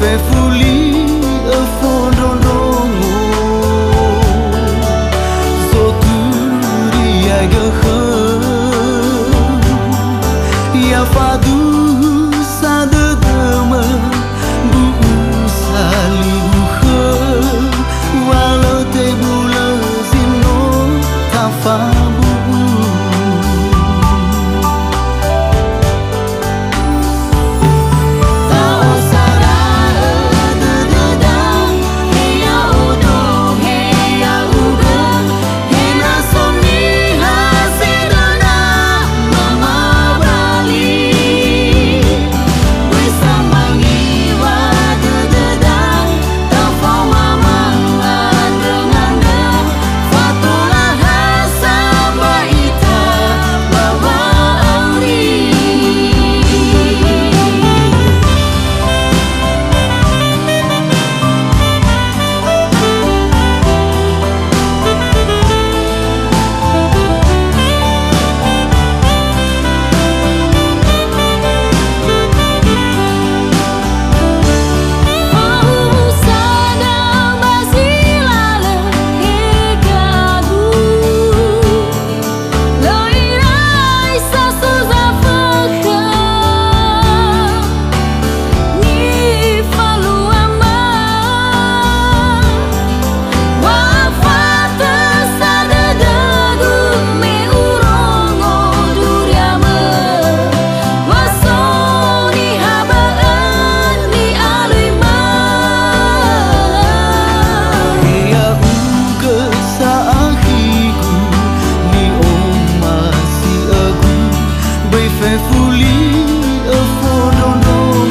phê phu lý ở phôn rôn rôn dô tu đi ai gơ khơ ya fa du sa de de mơ bu sa li bu khơ wa lơ te bu lơ zin no ta fa bu phê phu lý ở phôn rôn rôn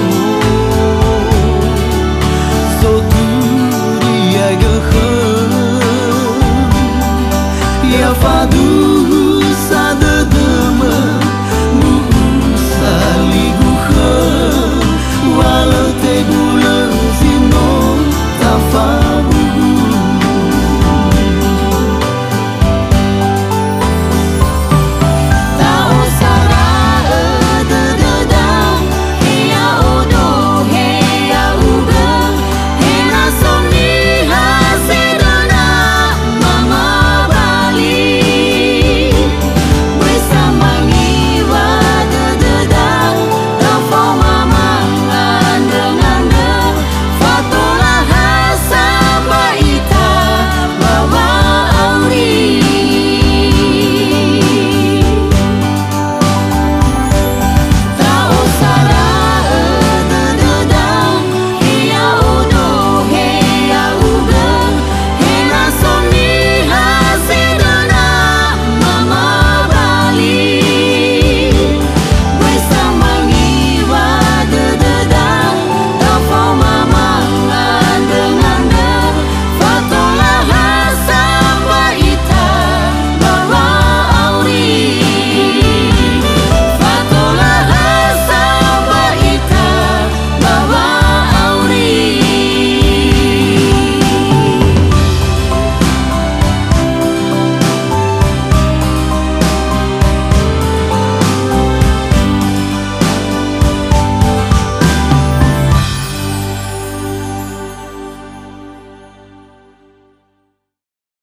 dô tu đi ai gơ khơ ya fa du